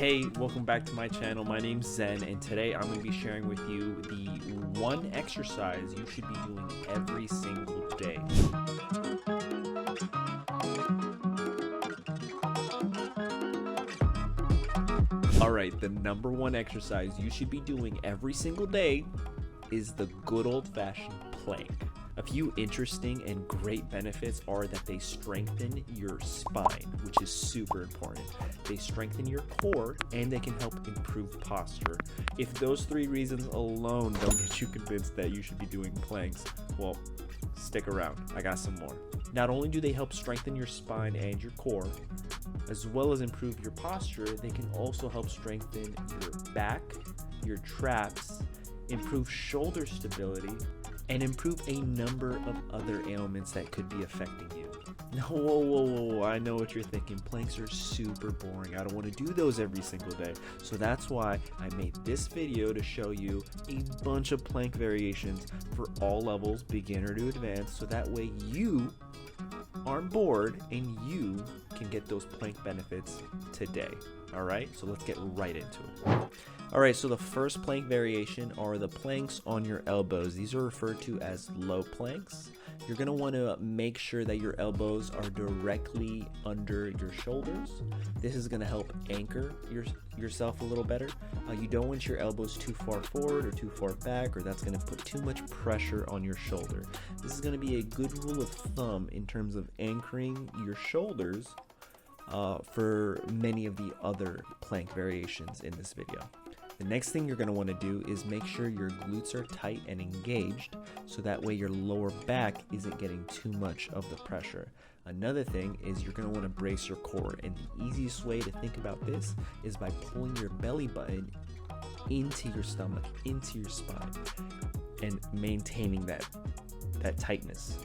Hey, welcome back to my channel. My name's Zen, and today I'm going to be sharing with you the one exercise you should be doing every single day. Alright, the number one exercise you should be doing every single day is the good old-fashioned plank. A few interesting and great benefits are that they strengthen your spine, which is super important. They strengthen your core, and they can help improve posture. If those three reasons alone don't get you convinced that you should be doing planks, well, stick around. I got some more. Not only do they help strengthen your spine and your core, as well as improve your posture, they can also help strengthen your back, your traps, improve shoulder stability, and improve a number of other ailments that could be affecting you. Now, whoa, I know what you're thinking. Planks are super boring. I don't want to do those every single day. So that's why I made this video to show you a bunch of plank variations for all levels, beginner to advanced, so that way you aren't bored and you can get those plank benefits today. All right, so let's get right into it. All right, so the first plank variation are the planks on your elbows. These are referred to as low planks. You're gonna wanna make sure that your elbows are directly under your shoulders. This is gonna help anchor yourself a little better. You don't want your elbows too far forward or too far back, or that's gonna put too much pressure on your shoulder. This is gonna be a good rule of thumb in terms of anchoring your shoulders for many of the other plank variations in this video. The next thing you're going to want to do is make sure your glutes are tight and engaged, so that way your lower back isn't getting too much of the pressure. Another thing is you're going to want to brace your core, and the easiest way to think about this is by pulling your belly button into your stomach, into your spine, and maintaining that tightness.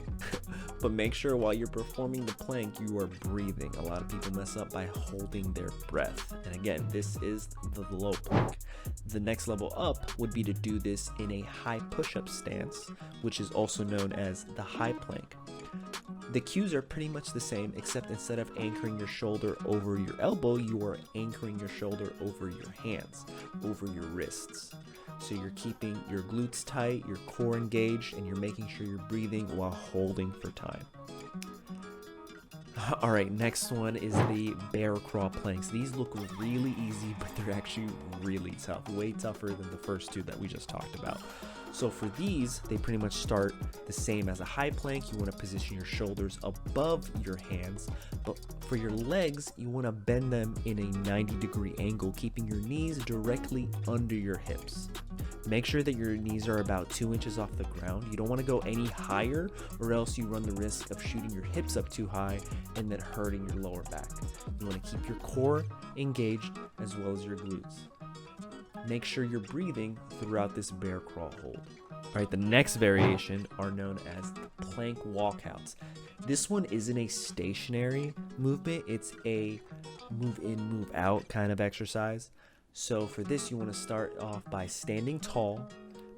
But make sure while you're performing the plank, you are breathing. A lot of people mess up by holding their breath. And again, this is the low plank. The next level up would be to do this in a high push-up stance, which is also known as the high plank. The cues are pretty much the same, except instead of anchoring your shoulder over your elbow, you are anchoring your shoulder over your hands, over your wrists. So you're keeping your glutes tight, your core engaged, and you're making sure you're breathing while holding for time. All right, next one is the bear crawl planks. These look really easy, but they're actually really tough, way tougher than the first two that we just talked about. So for these, they pretty much start the same as a high plank. You want to position your shoulders above your hands, but for your legs, you want to bend them in a 90-degree angle, keeping your knees directly under your hips. Make sure that your knees are about 2 inches off the ground. You don't want to go any higher, or else you run the risk of shooting your hips up too high and then hurting your lower back. You want to keep your core engaged as well as your glutes. Make sure you're breathing throughout this bear crawl hold. All right, the next variation are known as plank walkouts. This one isn't a stationary movement, it's a move in, move out kind of exercise. So for this, you want to start off by standing tall,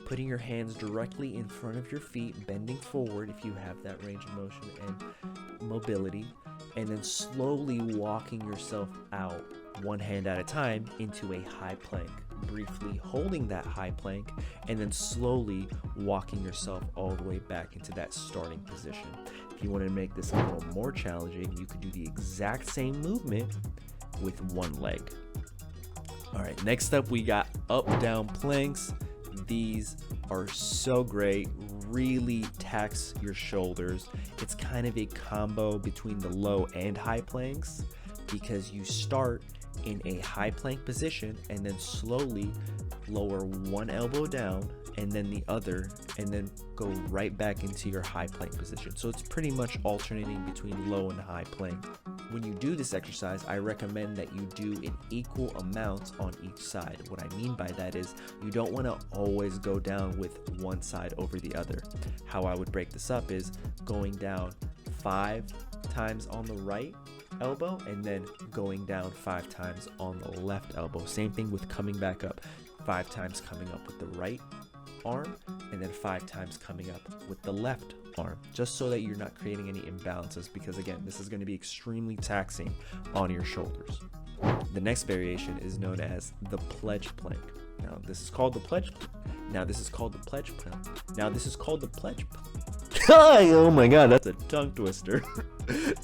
putting your hands directly in front of your feet, bending forward if you have that range of motion and mobility, and then slowly walking yourself out one hand at a time into a high plank, briefly holding that high plank, and then slowly walking yourself all the way back into that starting position. If you want to make this a little more challenging, you could do the exact same movement with one leg. All right, next up we got up-down planks. These are so great, really tax your shoulders. It's kind of a combo between the low and high planks, because you start in a high plank position and then slowly lower one elbow down and then the other, and then go right back into your high plank position. So it's pretty much alternating between low and high plank. When you do this exercise, I recommend that you do an equal amount on each side. What I mean by that is you don't want to always go down with one side over the other. How I would break this up is going down 5 times on the right elbow and then going down 5 times on the left elbow. Same thing with coming back up, 5 times coming up with the right arm and then 5 times coming up with the left arm, just so that you're not creating any imbalances, because again, this is going to be extremely taxing on your shoulders. The next variation is known as the pledge plank. Now this is called the pledge. Now this is called the pledge plank. Now this is called the pledge. Oh my god, that's a tongue twister.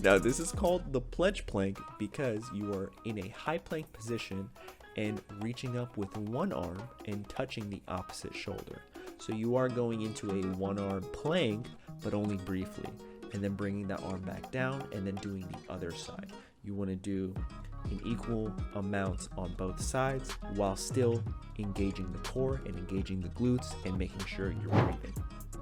Now this is called the pledge plank because you are in a high plank position and reaching up with one arm and touching the opposite shoulder. So you are going into a one-arm plank, but only briefly, and then bringing that arm back down and then doing the other side. You want to do in equal amounts on both sides while still engaging the core and engaging the glutes and making sure you're breathing.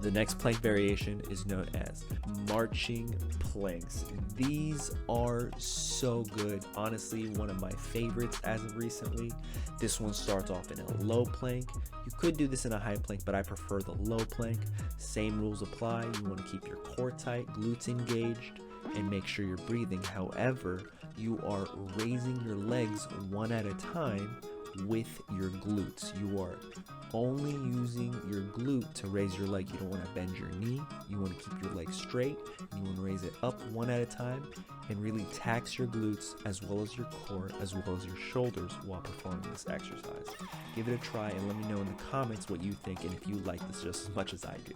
The next plank variation is known as marching planks. These are so good. Honestly, one of my favorites as of recently. This one starts off in a low plank. You could do this in a high plank, but I prefer the low plank. Same rules apply. You want to keep your core tight, glutes engaged, and make sure you're breathing. However, you are raising your legs one at a time with your glutes. You are only using your glute to raise your leg. You don't want to bend your knee. You want to keep your leg straight. You want to raise it up one at a time and really tax your glutes as well as your core as well as your shoulders while performing this exercise. Give it a try and let me know in the comments what you think and if you like this just as much as I do.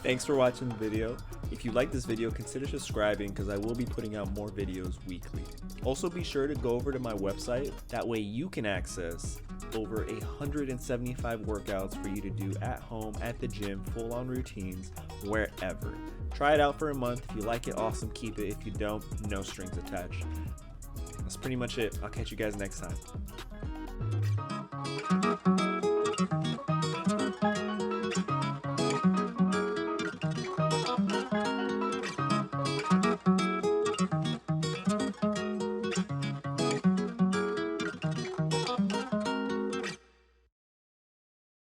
Thanks for watching the video. If you like this video, consider subscribing because I will be putting out more videos weekly. Also be sure to go over to my website. That way you can access over 175 workouts for you to do at home, at the gym, full-on routines, wherever. Try it out for a month. If you like it, awesome, keep it. If you don't, no strings attached. That's pretty much it. I'll catch you guys next time.